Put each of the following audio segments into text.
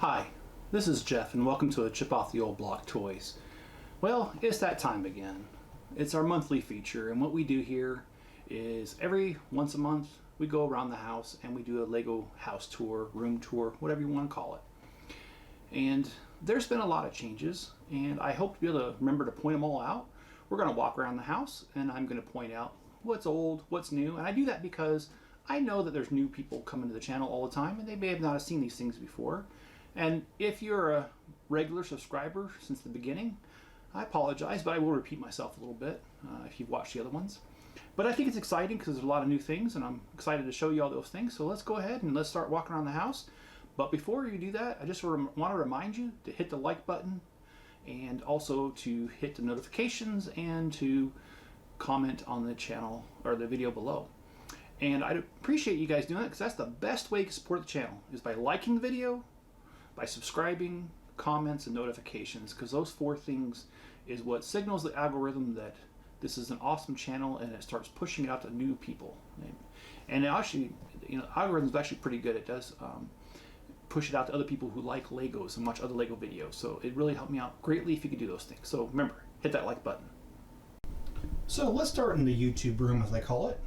Hi, this is Jeff and welcome to a Chip Off the Old Block Toys. Well, it's that time again. It's our monthly feature, and what we do here is every once a month we go around the house and we do a Lego house tour, room tour, whatever you want to call it. And there's been a lot of changes, and I hope to be able to remember to point them all out. We're going to walk around the house and I'm going to point out what's old, what's new, and I do that because I know that there's new people coming to the channel all the time and they may have not seen these things before. And if you're a regular subscriber since the beginning, I apologize, but I will repeat myself a little bit if you've watched the other ones. But I think it's exciting because there's a lot of new things and I'm excited to show you all those things. So let's go ahead and let's start walking around the house. But before you do that, I just want to remind you to hit the like button and also to hit the notifications and to comment on the channel or the video below. And I'd appreciate you guys doing it because that's the best way to support the channel is by liking the video, by subscribing, comments, and notifications, because those four things is what signals the algorithm that this is an awesome channel and it starts pushing it out to new people. And it actually, the algorithm is actually pretty good. It does push it out to other people who like Legos and watch other Lego videos. So it really helped me out greatly if you could do those things. So remember, hit that like button. So let's start in the YouTube room, as I call it.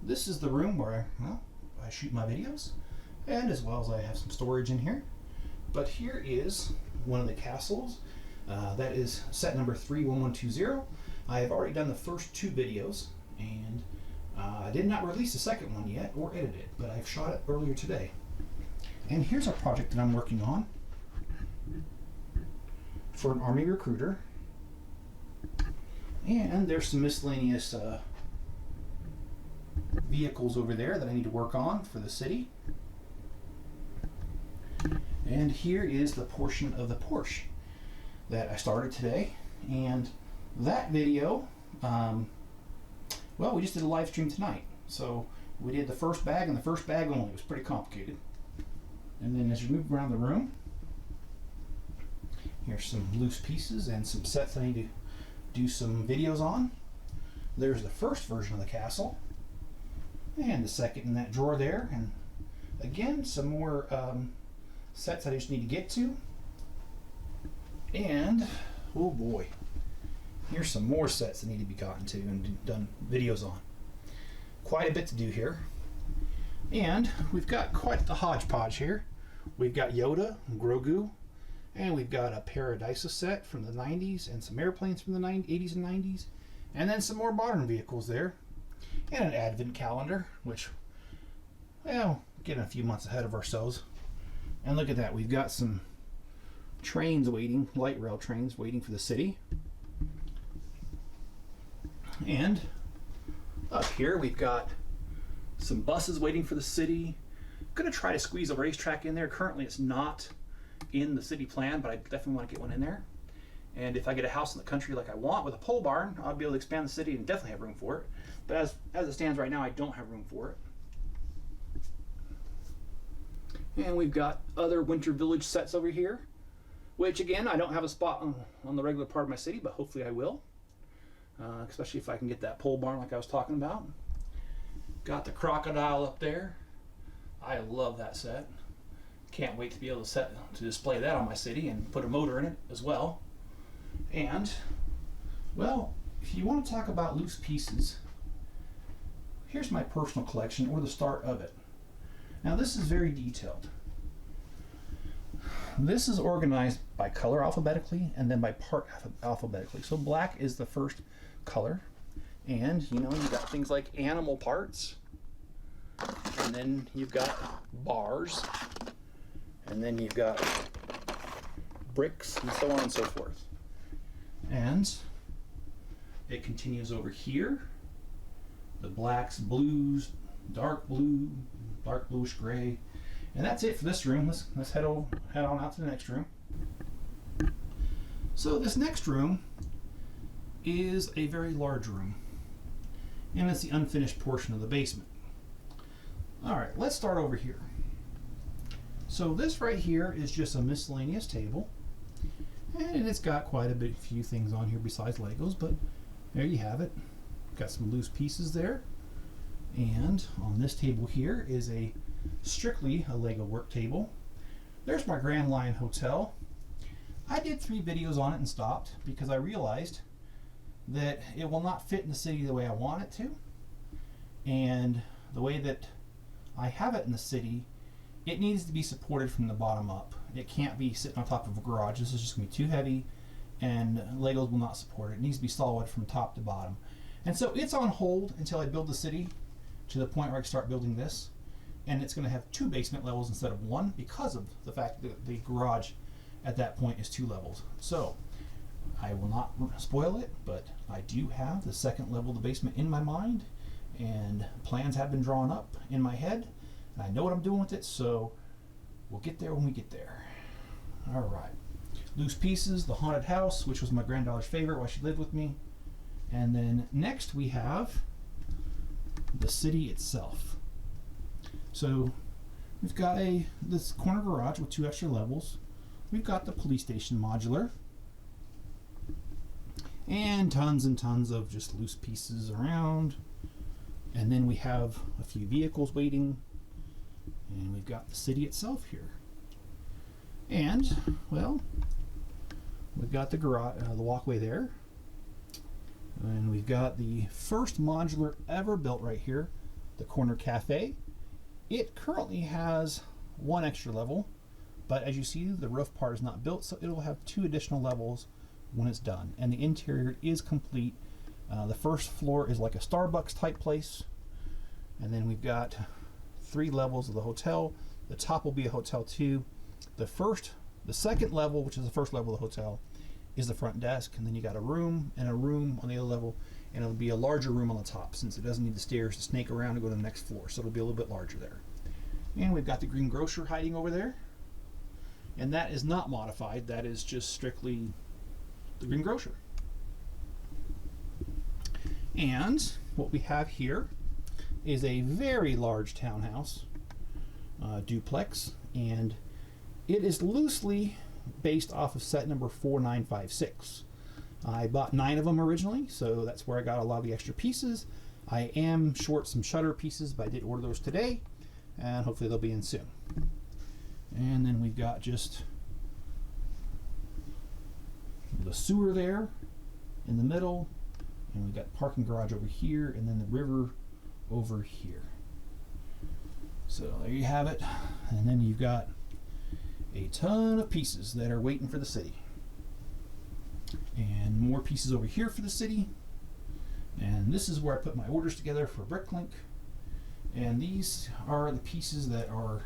This is the room where I shoot my videos, and as well as I have some storage in here. But here is one of the castles. That is set number 31120. I have already done the first two videos, and I did not release the second one yet or edit it, but I've shot it earlier today. And here's a project that I'm working on for an Army recruiter. And there's some miscellaneous vehicles over there that I need to work on for the city. And here is the portion of the Porsche that I started today. And that video, well, we just did a live stream tonight. So we did the first bag and the first bag only. It was pretty complicated. And then as you move around the room, here's some loose pieces and some sets I need to do some videos on. There's the first version of the castle. And the second in that drawer there. And again, some more sets I just need to get to. And oh boy, here's some more sets that need to be gotten to and done videos on. Quite a bit to do here. And we've got quite the hodgepodge here. We've got Yoda, Grogu, and we've got a Paradisa set from the 90s and some airplanes from the 80s and 90s. And then some more modern vehicles there. And an advent calendar, which, well, getting a few months ahead of ourselves. And look at that, we've got some trains waiting, light rail trains waiting for the city. And up here we've got some buses waiting for the city. I'm going to try to squeeze a racetrack in there. Currently it's not in the city plan, but I definitely want to get one in there. And if I get a house in the country like I want with a pole barn, I'll be able to expand the city and definitely have room for it. But as it stands right now, I don't have room for it. And we've got other Winter Village sets over here, which again, I don't have a spot on the regular part of my city, but hopefully I will. Especially if I can get that pole barn like I was talking about. Got the crocodile up there. I love that set. Can't wait to be able to display that on my city and put a motor in it as well. And, well, if you want to talk about loose pieces, here's my personal collection, or the start of it. Now this is very detailed. This is organized by color alphabetically and then by part alphabetically. So black is the first color, and you've got things like animal parts, and then you've got bars, and then you've got bricks, and so on and so forth. And it continues over here. The blacks, blues, dark blue, dark bluish gray. And that's it for this room. Let's head on out to the next room. So this next room is a very large room. And it's the unfinished portion of the basement. Alright, let's start over here. So this right here is just a miscellaneous table. And it's got quite a few things on here besides Legos, but there you have it. Got some loose pieces there. And on this table here is strictly a Lego work table there's my Grand Line Hotel. I did 3 videos on it and stopped because I realized that it will not fit in the city the way I want it to. And the way that I have it in the city, it needs to be supported from the bottom up. It can't be sitting on top of a garage. This is just going to be too heavy and Legos will not support it. It needs to be solid from top to bottom. And so it's on hold until I build the city to the point where I can start building this. And it's going to have 2 basement levels instead of 1 because of the fact that the garage at that point is 2 levels. So I will not spoil it, but I do have the 2nd level of the basement in my mind, and plans have been drawn up in my head, and I know what I'm doing with it, so we'll get there when we get there. All right. Loose pieces, the haunted house, which was my granddaughter's favorite while she lived with me. And then next we have the city itself. So we've got this corner garage with 2 extra levels. We've got the police station modular. And tons of just loose pieces around. And then we have a few vehicles waiting. And we've got the city itself here. And, well, we've got the garage, the walkway there. And we've got the first modular ever built right here, the corner cafe. It currently has 1 extra level, but as you see, the roof part is not built, so it'll have 2 additional levels when it's done. And the interior is complete. The first floor is like a Starbucks type place. And then we've got 3 levels of the hotel. The top will be a hotel too. The 2nd level, which is the first level of the hotel, is the front desk, and then you got a room and a room on the other level, and it'll be a larger room on the top since it doesn't need the stairs to snake around and go to the next floor, so it'll be a little bit larger there. And we've got the green grocer hiding over there, and that is not modified, that is just strictly the green grocer. And what we have here is a very large townhouse duplex, and it is loosely based off of set number 4956. I bought 9 of them originally, so that's where I got a lot of the extra pieces. I am short some shutter pieces, but I did order those today, and hopefully they'll be in soon. And then we've got just the sewer there in the middle, and we've got parking garage over here, and then the river over here. So there you have it, and then you've got a ton of pieces that are waiting for the city. And more pieces over here for the city. And this is where I put my orders together for Bricklink. And these are the pieces that are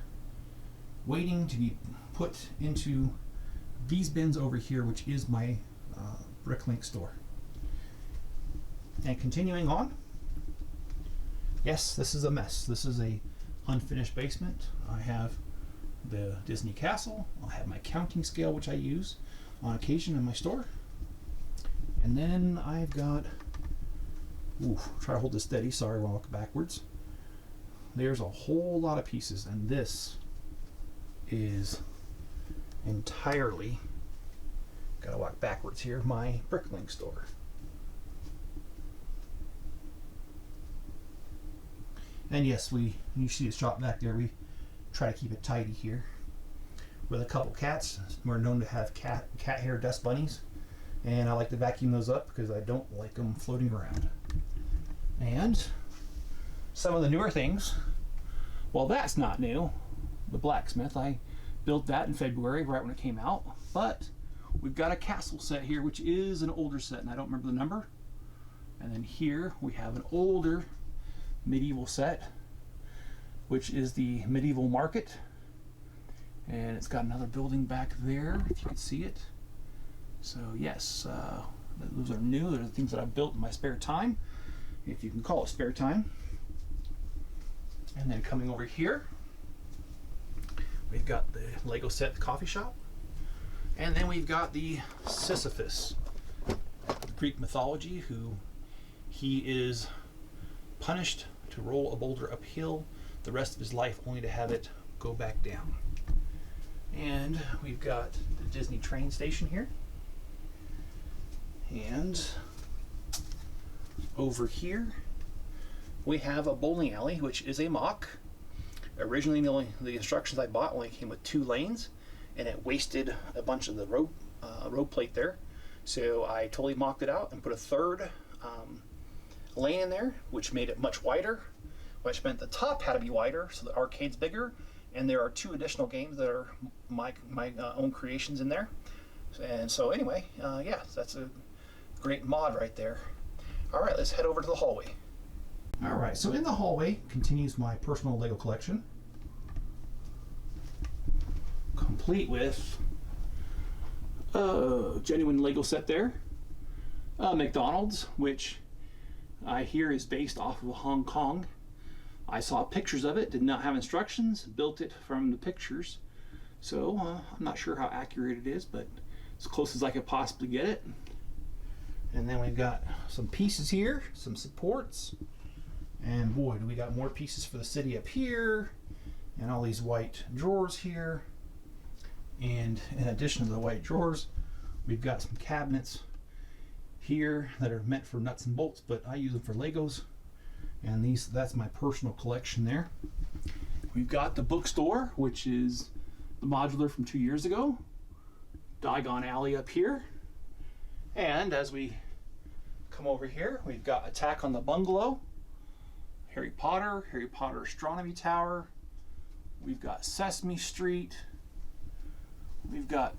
waiting to be put into these bins over here, which is my Bricklink store. And continuing on, yes, this is a mess. This is a unfinished basement. I have the Disney Castle. I'll have my counting scale, which I use on occasion in my store. And then I've got, try to hold this steady, sorry, I want to walk backwards. There's a whole lot of pieces, and this is entirely, gotta walk backwards here, my Bricklink store. And yes, you see the shop back there, we try to keep it tidy here. With a couple cats, we're known to have cat hair dust bunnies, and I like to vacuum those up because I don't like them floating around. And some of the newer things, well, that's not new. The blacksmith, I built that in February, right when it came out. But we've got a castle set here, which is an older set, and I don't remember the number. And then here we have an older medieval set, which is the medieval market, and it's got another building back there if you can see it. So yes, those are new. They're the things that I've built in my spare time, if you can call it spare time. And then coming over here, we've got the Lego set coffee shop, and then we've got the Sisyphus, Greek mythology, who he is punished to roll a boulder uphill the rest of his life only to have it go back down. And we've got the Disney train station here. And over here we have a bowling alley, which is a mock. Originally the instructions I bought only came with 2 lanes, and it wasted a bunch of the road plate there. So I totally mocked it out and put a third lane in there, which made it much wider, which meant the top had to be wider, so the arcade's bigger. And there are 2 additional games that are my own creations in there. And so anyway, yeah, that's a great mod right there. All right, let's head over to the hallway. All right, so in the hallway continues my personal Lego collection, complete with a genuine Lego set there, McDonald's, which I hear is based off of Hong Kong. I saw pictures of it, did not have instructions, built it from the pictures. So I'm not sure how accurate it is, but as close as I could possibly get it. And then we've got some pieces here, some supports. And boy, do we got more pieces for the city up here, and all these white drawers here. And in addition to the white drawers, we've got some cabinets here that are meant for nuts and bolts, but I use them for Legos. And that's my personal collection there. We've got the bookstore, which is the modular from 2 years ago. Diagon Alley up here. And as we come over here, we've got Attack on the Bungalow, Harry Potter Astronomy Tower. We've got Sesame Street. We've got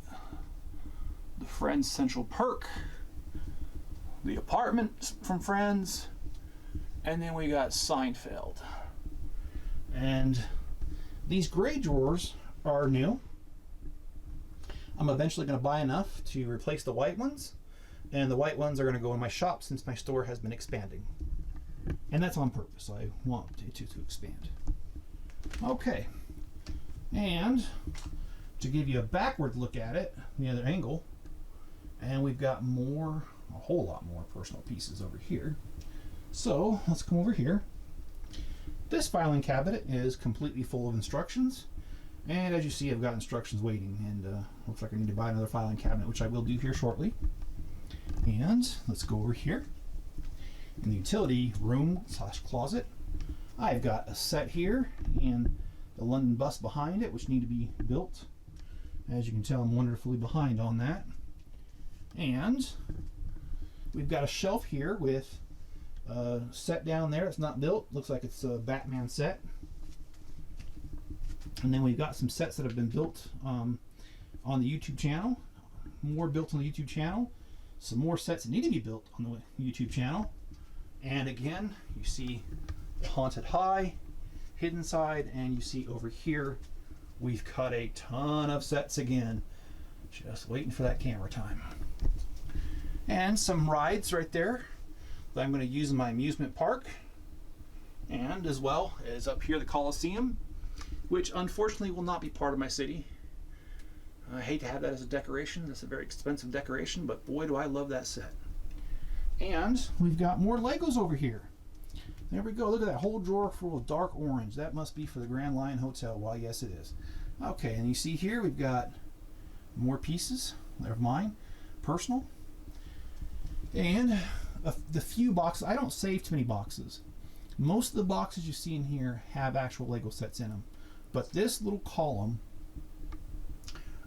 the Friends Central Perk, the apartment from Friends, and then we got Seinfeld. And these gray drawers are new. I'm eventually going to buy enough to replace the white ones, and the white ones are going to go in my shop since my store has been expanding. And that's on purpose. I want it to expand. Okay. And to give you a backward look at it, the other angle, and we've got more, a whole lot more personal pieces over here. So let's come over here. This filing cabinet is completely full of instructions, and as you see, I've got instructions waiting, and looks like I need to buy another filing cabinet, which I will do here shortly. And let's go over here in the utility room / closet. I've got a set here and the London bus behind it, which need to be built. As you can tell, I'm wonderfully behind on that. And we've got a shelf here with a set down there. It's not built. Looks like it's a Batman set. And then we've got some sets that have been built on the YouTube channel. More built on the YouTube channel. Some more sets that need to be built on the YouTube channel. And again, you see the Haunted High, Hidden Side, and you see over here, we've cut a ton of sets again. Just waiting for that camera time. And some rides right there that I'm going to use in my amusement park. And as well as up here, the Coliseum, which unfortunately will not be part of my city. I hate to have that as a decoration. That's a very expensive decoration, but boy, do I love that set. And we've got more Legos over here. There we go. Look at that whole drawer full of dark orange. That must be for the Grand Lion Hotel. Why, yes, it is. Okay, and you see here we've got more pieces. They're mine, personal. And the few boxes. I don't save too many boxes. Most of the boxes you see in here have actual Lego sets in them. But this little column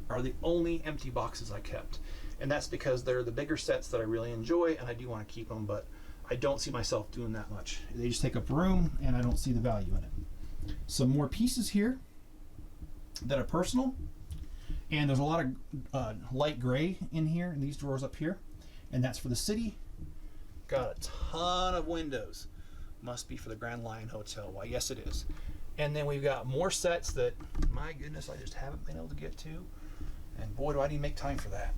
are the only empty boxes I kept. And that's because they're the bigger sets that I really enjoy, and I do want to keep them, but I don't see myself doing that much. They just take up room, and I don't see the value in it. Some more pieces here that are personal, and there's a lot of light gray in here, in these drawers up here, and that's for the city. Got a ton of windows. Must be for the Grand Lion Hotel. Why, yes, it is. And then we've got more sets that, my goodness, I just haven't been able to get to. And boy, do I need to make time for that.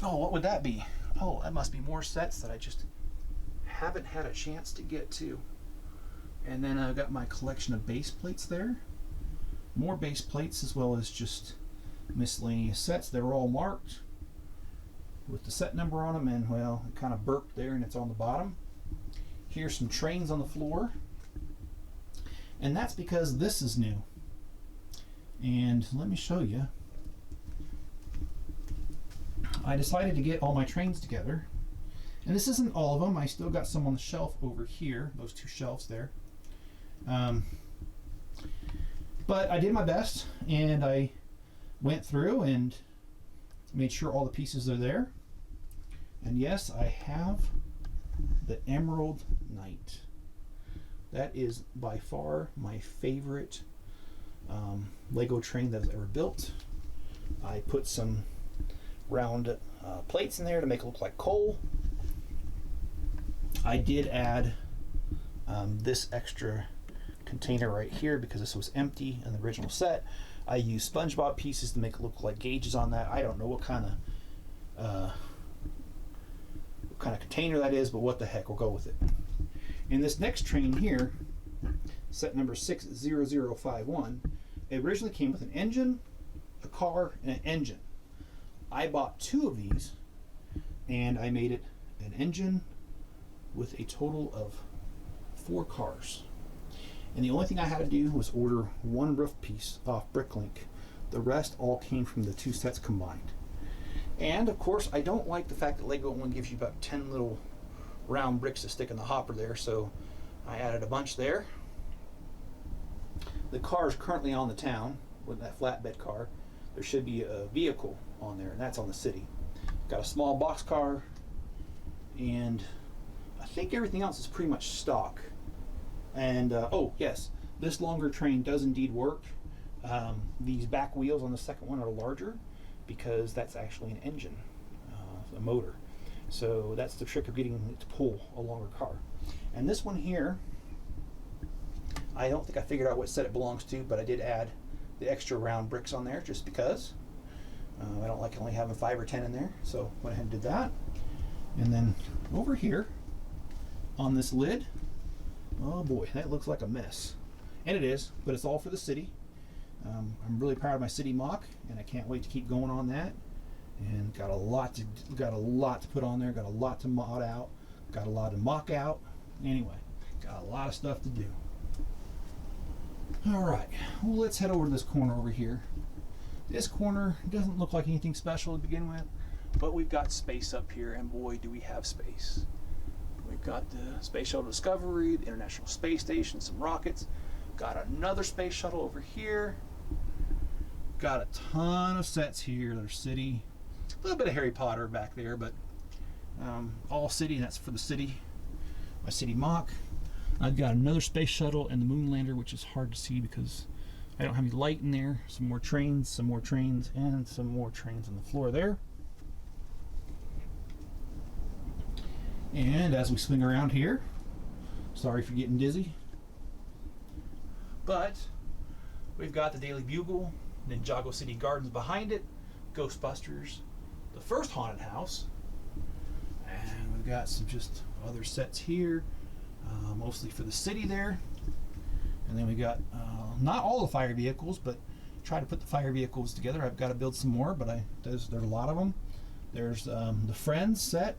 Oh, what would that be? Oh, that must be more sets that I just haven't had a chance to get to. And then I've got my collection of base plates there. More base plates as well as just miscellaneous sets. They're all marked with the set number on them, and well, it kind of burped there and it's on the bottom. Here's some trains on the floor. And that's because this is new. And let me show you. I decided to get all my trains together. And this isn't all of them. I still got some on the shelf over here. Those two shelves there. But I did my best, and I went through and made sure all the pieces are there. And yes, I have the Emerald Knight. That is by far my favorite Lego train that was ever built. I put some round plates in there to make it look like coal. I did add this extra container right here because this was empty in the original set. I used SpongeBob pieces to make it look like gauges on that. I don't know what kind of container that is, but what the heck, we'll go with it. In this next train here, set number 60051, it originally came with an engine, a car, and an engine. I bought 2 of these, and I made it an engine with a total of 4 cars. And the only thing I had to do was order 1 roof piece off Bricklink. The rest all came from the 2 sets combined. And of course, I don't like the fact that Lego only gives you about 10 little round bricks to stick in the hopper there, so I added a bunch there. The car is currently on the town with that flatbed car. There should be a vehicle on there, and that's on the city. Got a small box car, and I think everything else is pretty much stock. And oh yes, this longer train does indeed work. These back wheels on the second one are larger because that's actually an engine, a motor. So that's the trick of getting it to pull a longer car. And this one here, I don't think I figured out what set it belongs to, but I did add the extra round bricks on there just because. I don't like only having 5 or 10 in there, so went ahead and did that. And then over here on this lid, oh boy, that looks like a mess. And it is, but it's all for the city. I'm really proud of my city mock, and I can't wait to keep going on that. And got a lot to put on there, got a lot to mod out, got a lot to mock out. Anyway, got a lot of stuff to do. All right, well, let's head over to this corner over here. This corner doesn't look like anything special to begin with, but we've got space up here, and boy, do we have space. We've got the Space Shuttle Discovery, the International Space Station, some rockets. Got another space shuttle over here. Got a ton of sets here. There's city. A little bit of Harry Potter back there, but all city, and that's for the city. My city mock. I've got another space shuttle and the moon lander, which is hard to see because I don't have any light in there. Some more trains, and some more trains on the floor there. And as we swing around here, sorry for getting dizzy, but we've got the Daily Bugle, Ninjago City Gardens behind it, Ghostbusters, the first haunted house, and we've got some just other sets here, mostly for the city there. And then we got not all the fire vehicles, but try to put the fire vehicles together. I've got to build some more, but there's a lot of them. There's the Friends set,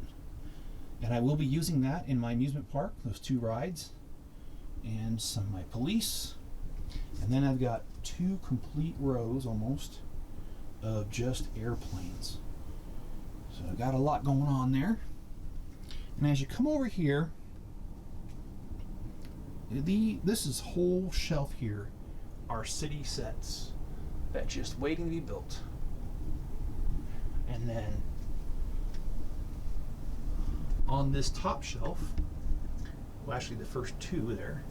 and I will be using that in my amusement park, those 2 rides, and some of my police. And then I've got 2 complete rows almost of just airplanes. So I've got a lot going on there. And as you come over here, this is whole shelf here are city sets that just waiting to be built. And then on this top shelf, well, actually the first 2 there,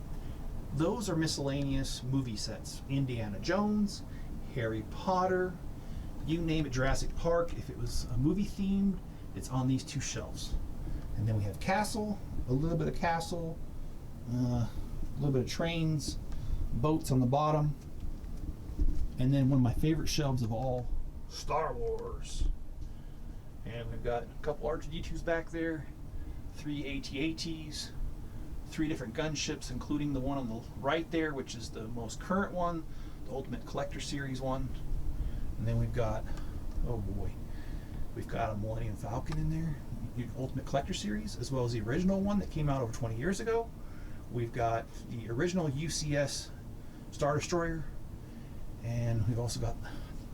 those are miscellaneous movie sets. Indiana Jones, Harry Potter, you name it, Jurassic Park. If it was a movie themed, it's on these 2 shelves. And then we have Castle, a little bit of Castle, a little bit of trains, boats on the bottom. And then one of my favorite shelves of all, Star Wars. And we've got a couple R2-D2s back there, 3 AT-ATs, 3 different gunships, including the one on the right there, which is the most current one, the Ultimate Collector Series one. And then we've got, oh boy, we've got a Millennium Falcon in there, the Ultimate Collector Series, as well as the original one that came out over 20 years ago. We've got the original UCS Star Destroyer, and we've also got, I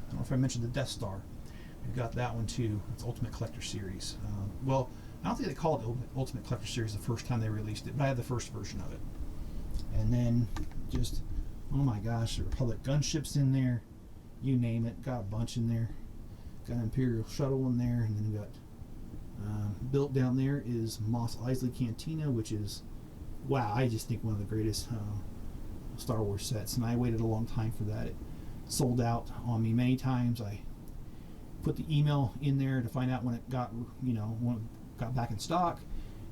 don't know if I mentioned the Death Star. We've got that one too. It's Ultimate Collector Series. Well, I don't think they called it Ultimate Collector Series the first time they released it, but I had the first version of it. And then just oh my gosh, the Republic gunship's in there. You name it, got a bunch in there. Got an Imperial shuttle in there, and then we got built down there is Mos Eisley Cantina, which is, wow, I just think one of the greatest Star Wars sets, and I waited a long time for that. It sold out on me many times. I put the email in there to find out when it got, when it got back in stock,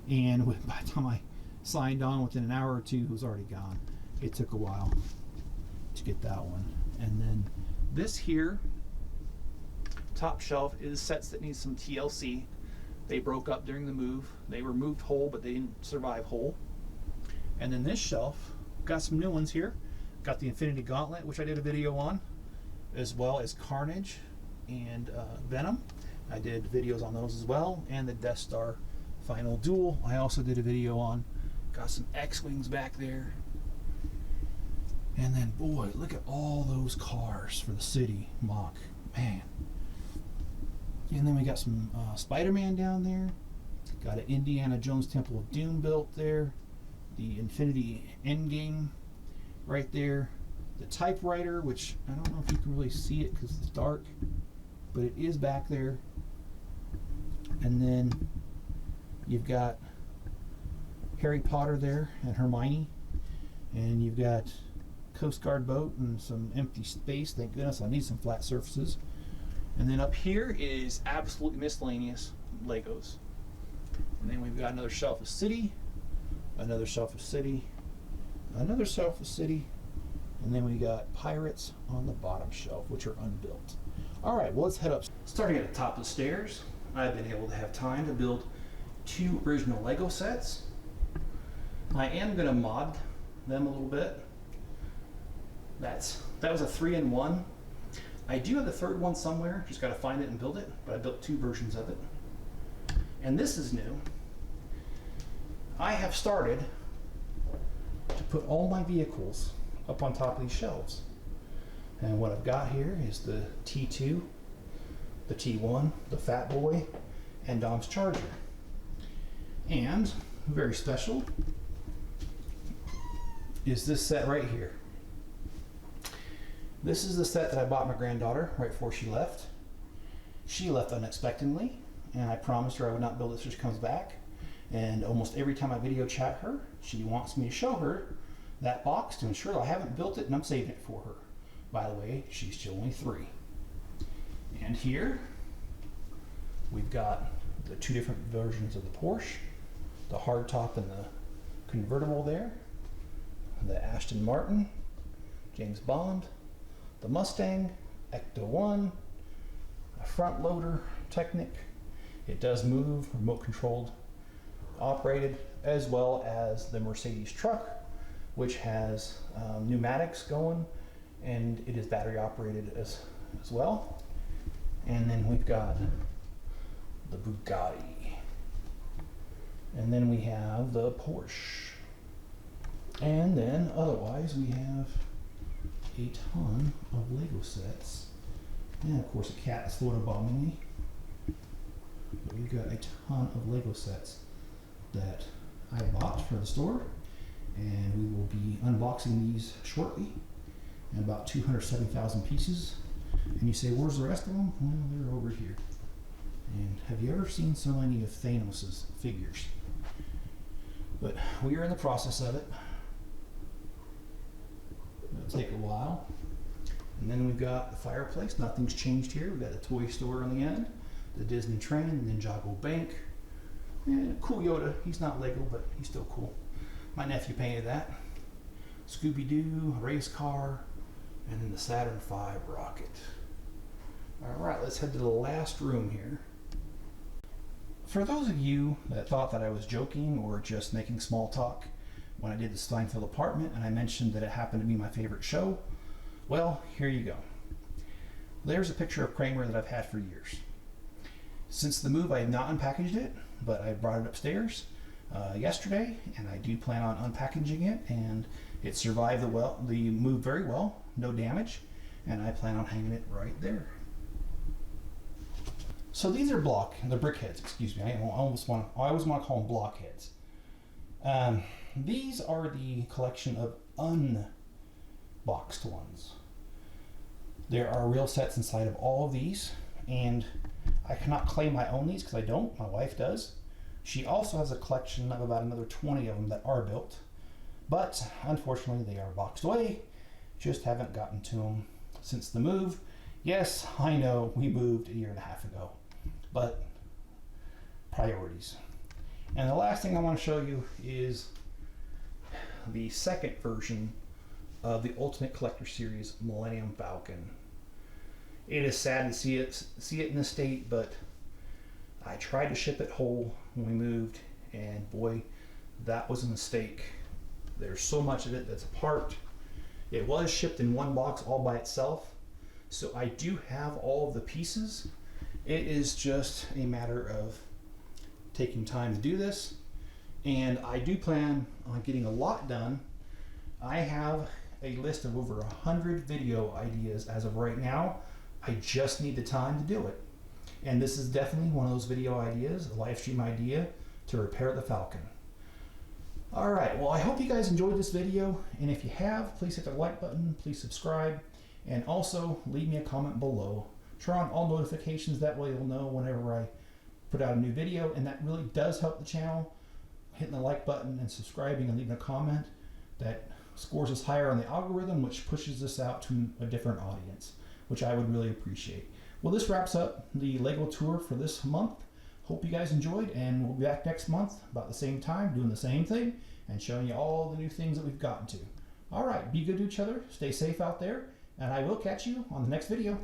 and by the time I signed on, within an hour or two, it was already gone. It took a while to get that one. And then this here, top shelf, is sets that need some TLC. They broke up during the move. They were moved whole, but they didn't survive whole. And then this shelf, got some new ones here. Got the Infinity Gauntlet, which I did a video on, as well as Carnage and Venom. I did videos on those as well, and the Death Star Final Duel I also did a video on. Got some X-Wings back there. And then, boy, look at all those cars for the city mock. Man. And then we got some Spider-Man down there. Got an Indiana Jones Temple of Doom built there. The Infinity Endgame right there. The typewriter, which I don't know if you can really see it because it's dark, but it is back there. And then you've got Harry Potter there and Hermione. And you've got Coast Guard boat and some empty space. Thank goodness, I need some flat surfaces. And then up here is absolutely miscellaneous Legos. And then we've got another shelf of City, another shelf of City, another shelf of City, and then we got Pirates on the bottom shelf, which are unbuilt. All right, well, let's head up. Starting at the top of the stairs, I've been able to have time to build 2 original Lego sets. I am going to mod them a little bit. That was a 3-in-1. I do have the third one somewhere, just got to find it and build it, but I built 2 versions of it. And this is new. I have started to put all my vehicles up on top of these shelves. And what I've got here is the T2, the T1, the Fat Boy, and Dom's Charger. And, very special, is this set right here. This is the set that I bought my granddaughter right before she left. She left unexpectedly, and I promised her I would not build it till she comes back. And almost every time I video chat her, she wants me to show her that box to ensure that I haven't built it and I'm saving it for her. By the way, she's only 3. And here, we've got the 2 different versions of the Porsche, the hardtop and the convertible there, the Aston Martin, James Bond, the Mustang, Ecto 1, a front loader Technic. It does move, remote controlled, operated, as well as the Mercedes truck, which has pneumatics going, and it is battery operated as well. And then we've got the Bugatti. And then we have the Porsche. And then otherwise we have a ton of Lego sets. And of course a cat is photobombing me. But we've got a ton of Lego sets that I bought for the store. And we will be unboxing these shortly. And about 270,000 pieces. And you say, where's the rest of them? Well, they're over here. And have you ever seen so many of Thanos' figures? But we are in the process of it. It'll take a while. And then we've got the fireplace. Nothing's changed here. We've got the toy store on the end, the Disney train, and Ninjago Bank. And a cool Yoda. He's not Lego, but he's still cool. My nephew painted that. Scooby-Doo, a race car, and then the Saturn V rocket. All right, let's head to the last room here. For those of you that thought that I was joking or just making small talk when I did the Steinfeld apartment and I mentioned that it happened to be my favorite show, well, here you go. There's a picture of Kramer that I've had for years. Since the move, I have not unpackaged it, but I brought it upstairs yesterday, and I do plan on unpackaging it, and it survived the move very well, no damage, and I plan on hanging it right there. So these are the brickheads, excuse me. I always want to call them blockheads. These are the collection of boxed ones. There are real sets inside of all of these, and I cannot claim I own these because I don't. My wife does. She also has a collection of about another 20 of them that are built, but unfortunately they are boxed away. Just haven't gotten to them since the move. Yes, I know we moved a year and a half ago, but priorities. And the last thing I want to show you is the second version of the Ultimate Collector Series Millennium Falcon. It is sad to see it in this state, but I tried to ship it whole when we moved, and boy, that was a mistake. There's so much of it that's apart. It was shipped in one box all by itself, so I do have all of the pieces. It is just a matter of taking time to do this, and I do plan on getting a lot done. I have a list of over 100 video ideas as of right now. I just need the time to do it. And this is definitely one of those video ideas, a live stream idea to repair the Falcon. All right, well, I hope you guys enjoyed this video, and if you have, please hit the like button, please subscribe, and also leave me a comment below. Turn on all notifications, that way you'll know whenever I put out a new video, and that really does help the channel. Hitting the like button and subscribing and leaving a comment, that scores us higher on the algorithm, which pushes this out to a different audience, which I would really appreciate. Well, this wraps up the Lego tour for this month. Hope you guys enjoyed, and we'll be back next month about the same time, doing the same thing, and showing you all the new things that we've gotten to. All right, be good to each other, stay safe out there, and I will catch you on the next video.